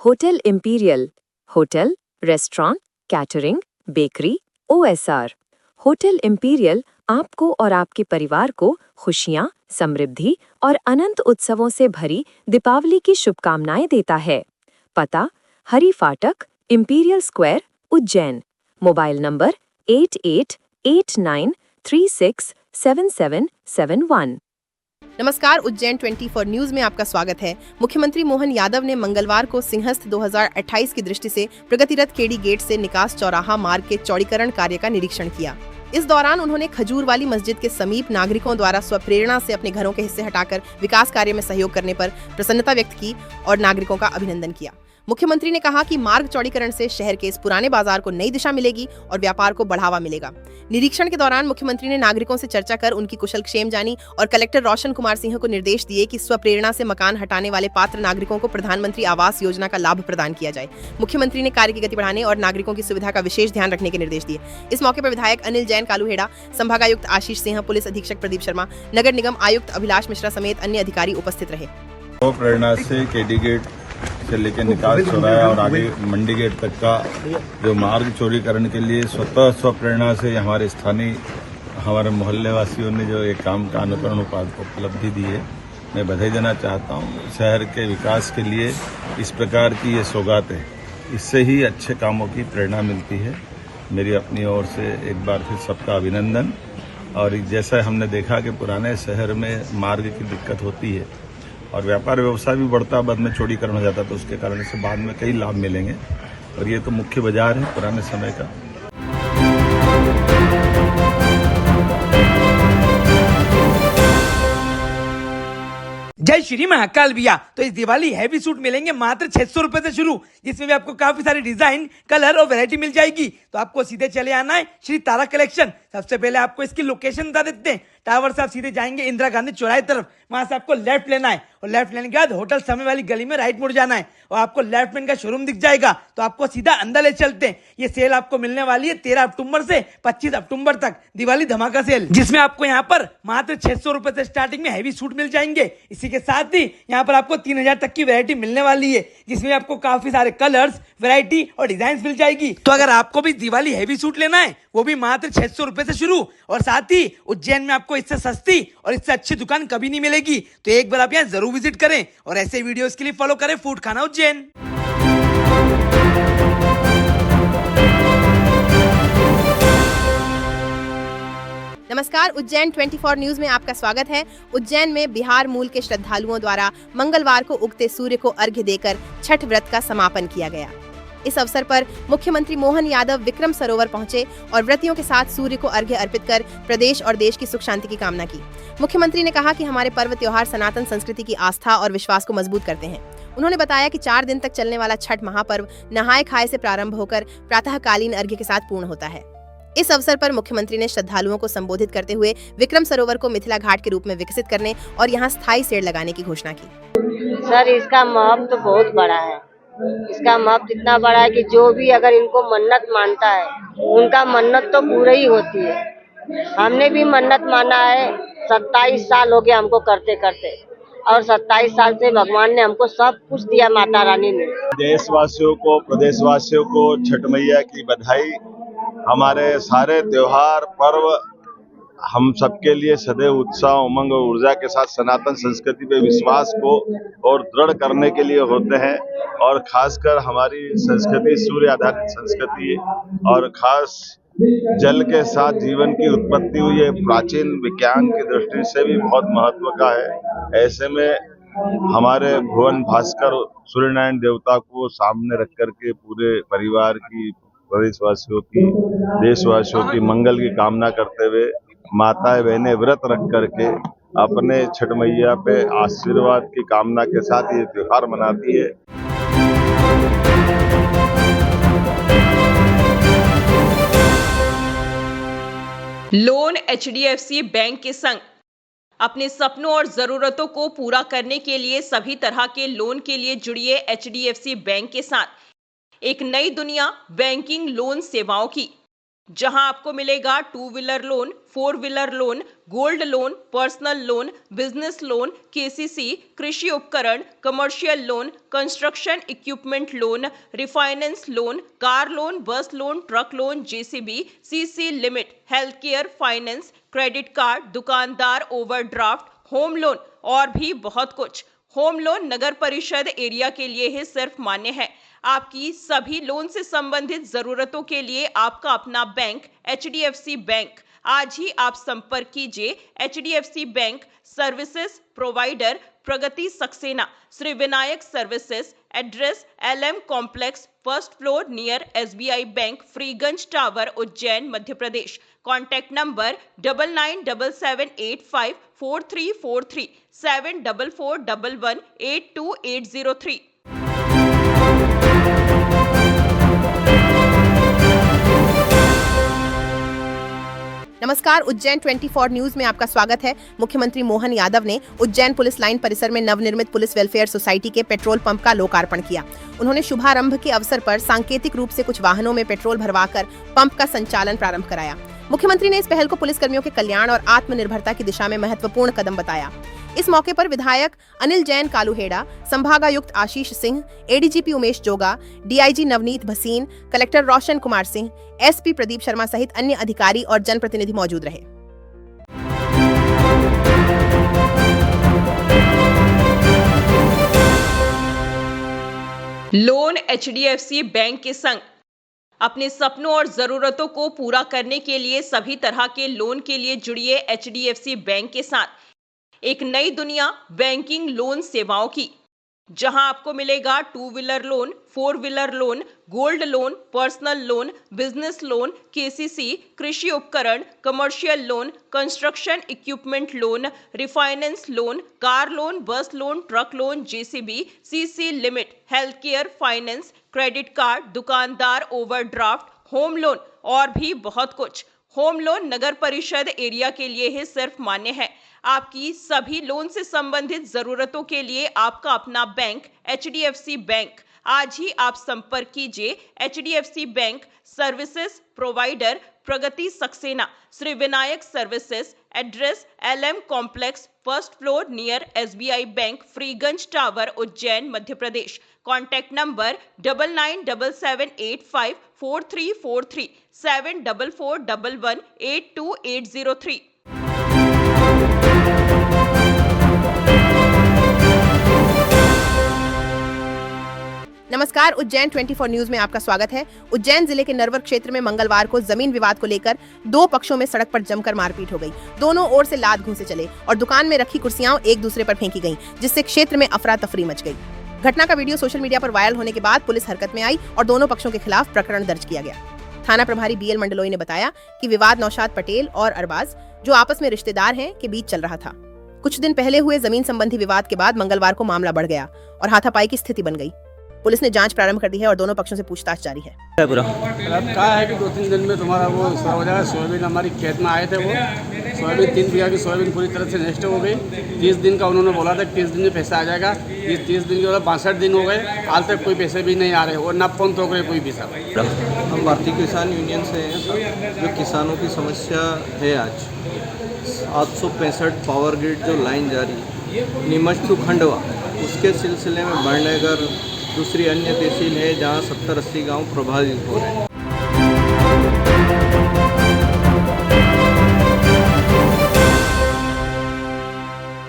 Hotel imperial, hotel, restaurant, catering, bakery, OSR. Hotel imperial आपको और आपके परिवार को खुशियां, समृद्धि और अनंत उत्सवों से भरी दीपावली की शुभकामनाएं देता है। पता: हरी फाटक, imperial square, Ujjain. Mobile number 8889367771। नमस्कार, उज्जैन 24 न्यूज में आपका स्वागत है। मुख्यमंत्री मोहन यादव ने मंगलवार को सिंहस्थ 2028 की दृष्टि से प्रगतिरत केडी गेट से निकास चौराहा मार्ग के चौड़ीकरण कार्य का निरीक्षण किया। इस दौरान उन्होंने खजूर वाली मस्जिद के समीप नागरिकों द्वारा स्वप्रेरणा से अपने घरों के हिस्से हटाकर विकास कार्य में सहयोग करने पर प्रसन्नता व्यक्त की और नागरिकों का अभिनंदन किया। मुख्यमंत्री ने कहा कि मार्ग चौड़ीकरण से शहर के इस पुराने बाजार को नई दिशा मिलेगी और व्यापार को बढ़ावा मिलेगा। निरीक्षण के दौरान मुख्यमंत्री ने नागरिकों से चर्चा कर उनकी कुशलक्षेम जानी और कलेक्टर रोशन कुमार सिंह को निर्देश दिए कि स्वप्रेरणा से मकान हटाने वाले पात्र नागरिकों को प्रधानमंत्री आवास योजना का लाभ प्रदान किया जाए। मुख्यमंत्री ने कार्य की गति बढ़ाने और नागरिकों की सुविधा का विशेष ध्यान रखने के निर्देश दिए। इस मौके पर विधायक अनिल जैन कालूहेड़ा, संभागायुक्त आशीष सिंह, पुलिस अधीक्षक प्रदीप शर्मा, नगर निगम आयुक्त अभिलाष मिश्रा समेत अन्य अधिकारी उपस्थित रहे। प्रेरणा से केडी गेट से लेकर निकास चौराहा और आगे मंडी गेट तक का जो मार्ग चौड़ीकरण के लिए स्वतः स्वप्रेरणा से हमारे मोहल्ले वासियों ने जो एक काम का अनुकरण उपलब्धि दी है, मैं बधाई देना चाहता हूँ। शहर के विकास के लिए इस प्रकार की ये सौगातें, इससे ही अच्छे कामों की प्रेरणा मिलती है। मेरी अपनी ओर से एक बार फिर सबका अभिनंदन। और जैसा हमने देखा कि पुराने शहर में मार्ग की दिक्कत होती है और व्यापार व्यवसाय भी बढ़ता, बाद में चौड़ीकरण हो जाता, तो उसके कारण से बाद में कई लाभ मिलेंगे। और ये तो मुख्य बाजार है पुराने समय का। जय श्री महाकाल भैया। तो इस दिवाली हैवी सूट मिलेंगे मात्र 600 रुपए से शुरू, जिसमें भी आपको काफी सारी डिजाइन, कलर और वैरायटी मिल जाएगी। तो आपको सीधे चले आना है श्री तारा कलेक्शन। सबसे पहले आपको इसकी लोकेशन बता देते हैं। टावर से आप सीधे जाएंगे इंदिरा गांधी चौराहे तरफ, वहां से आपको लेफ्ट लेना है और लेफ्ट लेने के बाद होटल समय वाली गली में राइट मुड़ जाना है और आपको लेफ्ट में इनका शोरूम दिख जाएगा। तो आपको सीधा अंदर ले चलते हैं। ये सेल आपको मिलने वाली है 13 अक्टूबर से 25 अक्टूबर तक, दिवाली धमाका सेल, जिसमें आपको यहाँ पर मात्र 600 रुपए से स्टार्टिंग में हैवी सूट मिल जाएंगे। इसी के साथ ही यहाँ पर आपको 3000 तक की वैरायटी मिलने वाली है, जिसमें आपको काफी सारे कलर्स, वैरायटी और डिजाइन मिल जाएगी। तो अगर आपको भी दिवाली हैवी सूट लेना है, वो भी मात्र 600 रुपए से शुरू, और साथ ही उज्जैन में आपको इससे सस्ती और इससे अच्छी दुकान कभी नहीं मिलेगी। तो एक बार आप यहाँ जरूर विजिट करें और ऐसे वीडियोस के लिए फॉलो करें फूड खाना उज्जैन। नमस्कार, उज्जैन 24 न्यूज में आपका स्वागत है। उज्जैन में बिहार मूल के श्रद्धालुओं द्वारा मंगलवार को उगते सूर्य को अर्घ्य देकर छठ व्रत का समापन किया गया। इस अवसर पर मुख्यमंत्री मोहन यादव विक्रम सरोवर पहुंचे और व्रतियों के साथ सूर्य को अर्घ्य अर्पित कर प्रदेश और देश की सुख शांति की कामना की। मुख्यमंत्री ने कहा कि हमारे पर्व त्योहार सनातन संस्कृति की आस्था और विश्वास को मजबूत करते हैं। उन्होंने बताया कि 4 दिन तक चलने वाला छठ महापर्व नहाय खाए से प्रारंभ होकर प्रातःकालीन अर्घ्य के साथ पूर्ण होता है। इस अवसर पर मुख्यमंत्री ने श्रद्धालुओं को संबोधित करते हुए विक्रम सरोवर को मिथिला घाट के रूप में विकसित करने और यहाँ स्थायी सेड लगाने की घोषणा की। सर, इसका महत्व तो बहुत बड़ा है। इसका महत्व इतना बड़ा है कि जो भी अगर इनको मन्नत मानता है, उनका मन्नत तो पूरा ही होती है। हमने भी मन्नत माना है, 27 साल हो गए हमको करते करते, और 27 साल से भगवान ने हमको सब कुछ दिया, माता रानी ने। देशवासियों को, प्रदेशवासियों को छठ मैया की बधाई। हमारे सारे त्योहार, पर्व हम सबके लिए सदैव उत्साह, उमंग और ऊर्जा के साथ सनातन संस्कृति पे विश्वास को और दृढ़ करने के लिए होते हैं। और खासकर हमारी संस्कृति सूर्य आधारित संस्कृति है और खास जल के साथ जीवन की उत्पत्ति हुई है। प्राचीन विज्ञान की दृष्टि से भी बहुत महत्व का है। ऐसे में हमारे भुवन भास्कर सूर्यनारायण देवता को सामने रख करके पूरे परिवार की, प्रदेशवासियों की, देशवासियों की मंगल की कामना करते हुए माताएं बहनें व्रत रख करके अपने छठ मैया पे आशीर्वाद की कामना के साथ ये त्योहार मनाती है। लोन एचडीएफसी बैंक के संग अपने सपनों और जरूरतों को पूरा करने के लिए सभी तरह के लोन के लिए जुड़िए एचडीएफसी बैंक के साथ। एक नई दुनिया बैंकिंग लोन सेवाओं की। जहां आपको मिलेगा 2 wheeler loan, 4 wheeler loan, gold loan, personal loan, business loan, KCC, कृषि उपकरण, commercial loan, construction equipment loan, refinance loan, car loan, bus loan, truck loan, JCB, CC limit, health care finance, credit card, दुकानदार overdraft, home loan और भी बहुत कुछ। Home loan नगर परिषद area के लिए ही सिर्फ मान्य है। आपकी सभी लोन से संबंधित जरूरतों के लिए आपका अपना बैंक HDFC बैंक। आज ही आप संपर्क कीजिए HDFC bank services provider Pragati Saxena, Shri Vinayak services, address LM complex, first floor near SBI bank, Freeganj tower, Ujjain, Madhya Pradesh. Contact number 9977854343 7441182803। नमस्कार, उज्जैन 24 न्यूज में आपका स्वागत है। मुख्यमंत्री मोहन यादव ने उज्जैन पुलिस लाइन परिसर में नवनिर्मित पुलिस वेलफेयर सोसाइटी के पेट्रोल पंप का लोकार्पण किया। उन्होंने शुभारंभ के अवसर पर सांकेतिक रूप से कुछ वाहनों में पेट्रोल भरवाकर पंप का संचालन प्रारंभ कराया। मुख्यमंत्री ने इस पहल को पुलिस कर्मियों के कल्याण और आत्मनिर्भरता की दिशा में महत्वपूर्ण कदम बताया। इस मौके पर विधायक अनिल जैन कालूहेड़ा, संभागायुक्त आशीष सिंह, ADGP उमेश जोगा, DIG Navneet Bhasin, collector Roshan Kumar Singh, SP Pradeep Sharma सहित अन्य अधिकारी और जनप्रतिनिधि मौजूद रहे। लोन HDFC बैंक के संग अपने सपनों और जरूरतों को पूरा करने के लिए सभी तरह के लोन के लिए जुड़िए HDFC बैंक के साथ। एक नई दुनिया बैंकिंग लोन सेवाओं की, जहां आपको मिलेगा 2 wheeler loan, 4 wheeler loan, gold loan, personal loan, business loan, KCC, कृषि उपकरण, commercial loan, construction equipment loan, refinance loan, car loan, bus loan, truck loan, JCB, CC limit, health care finance, credit card, दुकानदार overdraft, home loan और भी बहुत कुछ। Home loan नगर परिषद area के लिए ही सिर्फ मान्य है। आपकी सभी लोन से संबंधित जरूरतों के लिए आपका अपना बैंक HDFC बैंक। आज ही आप संपर्क कीजिए HDFC bank services provider Pragati Saxena, Shri Vinayak services, address LM complex, first floor near SBI bank, Freeganj tower, Ujjain, Madhya Pradesh. Contact number 9977854343 7441182803। नमस्कार, उज्जैन 24 न्यूज में आपका स्वागत है। उज्जैन जिले के नरवर क्षेत्र में मंगलवार को जमीन विवाद को लेकर दो पक्षों में सड़क पर जमकर मारपीट हो गई। दोनों ओर से लात घूंसे चले और दुकान में रखी कुर्सियां एक दूसरे पर फेंकी गईं, जिससे क्षेत्र में अफरा तफरी मच गई। घटना का वीडियो सोशल मीडिया पर वायरल होने के बाद पुलिस हरकत में आई और दोनों पक्षों के खिलाफ प्रकरण दर्ज किया गया। थाना प्रभारी BL मंडलोई ने बताया कि विवाद नौशाद पटेल और अरबाज, जो आपस में रिश्तेदार हैं, के बीच चल रहा था। कुछ दिन पहले हुए जमीन संबंधी विवाद के बाद मंगलवार को मामला बढ़ गया और हाथापाई की स्थिति बन गई। पुलिस ने जांच प्रारंभ कर दी है और दोनों पक्षों से पूछताछ जारी है। अब कहा है कि 2-3 दिन में तुम्हारा वो हो जाएगा। सोयाबीन हमारी खेत में आए थे, वो सोयाबीन 3 बीघा की सोयाबीन पूरी तरह से नष्ट हो गई। 30 दिन का उन्होंने बोला था, 30 दिन में पैसा आ जाएगा। 30 दिन के बाद 62 दिन हो गए, हाल तक कोई पैसे भी नहीं आ रहे और ना फोन तो कोई भी सर। हम भारतीय किसान यूनियन से हैं सर। जो किसानों की समस्या है आज 765 पावर ग्रिड जो लाइन जारी नीमच टू खंडवा, उसके सिलसिले में बड़नगर दूसरी अन्य तहसील है जहां 70-80 गांव प्रभावित हो रहे हैं।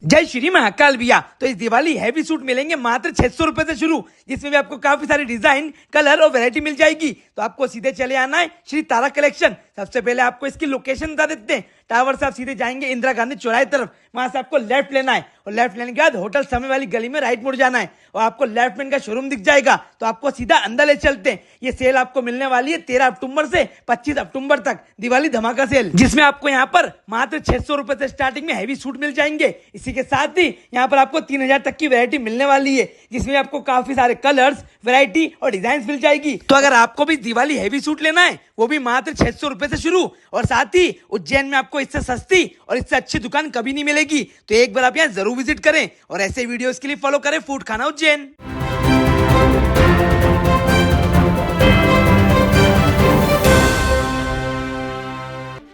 जय श्री महाकाल भैया। तो इस दिवाली हैवी सूट मिलेंगे मात्र 600 रुपए से शुरू, जिसमें भी आपको काफी सारी डिजाइन, कलर और वैरायटी मिल जाएगी। तो आपको सीधे चले आना है श्री तारा कलेक्शन। सबसे पहले आपको इसकी लोकेशन बता देते हैं। टावर से आप सीधे जाएंगे इंदिरा गांधी चौराहे तरफ, वहां से आपको लेफ्ट लेना है और लेफ्ट लेने के बाद होटल समय वाली गली में राइट मुड़ जाना है और आपको लेफ्ट में इनका शोरूम दिख जाएगा। तो आपको सीधा अंदर ले चलते हैं। ये सेल आपको मिलने वाली है 13 अक्टूबर से 25 अक्टूबर तक, दिवाली धमाका सेल, जिसमें आपको यहाँ पर मात्र 600 रुपए से स्टार्टिंग में हैवी सूट मिल जाएंगे। इसी के साथ ही यहाँ पर आपको 3000 तक की वैरायटी मिलने वाली है, जिसमें आपको काफी सारे कलर्स, वैरायटी और डिजाइन मिल जाएगी। तो अगर आपको भी दिवाली हैवी सूट लेना है, वो भी मात्र 600 रुपए से शुरू, और साथ ही उज्जैन में आपको इससे सस्ती और इससे अच्छी दुकान कभी नहीं मिलेगी। तो एक बार आप यहाँ जरूर विजिट करें और ऐसे वीडियोस के लिए फॉलो करें फूड खाना उज्जैन।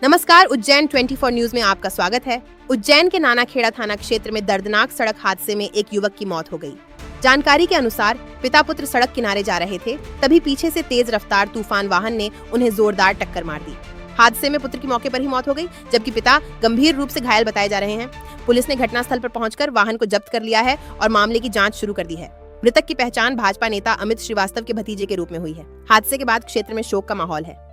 नमस्कार, उज्जैन 24 न्यूज में आपका स्वागत है। उज्जैन के नानाखेड़ा थाना क्षेत्र में दर्दनाक सड़क हादसे में एक युवक की मौत हो गई। जानकारी के अनुसार पिता पुत्र सड़क किनारे जा रहे थे, तभी पीछे से तेज रफ्तार तूफान वाहन ने उन्हें जोरदार टक्कर मार दी। हादसे में पुत्र की मौके पर ही मौत हो गई, जबकि पिता गंभीर रूप से घायल बताए जा रहे हैं। पुलिस ने घटनास्थल पर पहुंचकर वाहन को जब्त कर लिया है और मामले की जांच शुरू कर दी है। मृतक की पहचान भाजपा नेता अमित श्रीवास्तव के भतीजे के रूप में हुई है। हादसे के बाद क्षेत्र में शोक का माहौल है।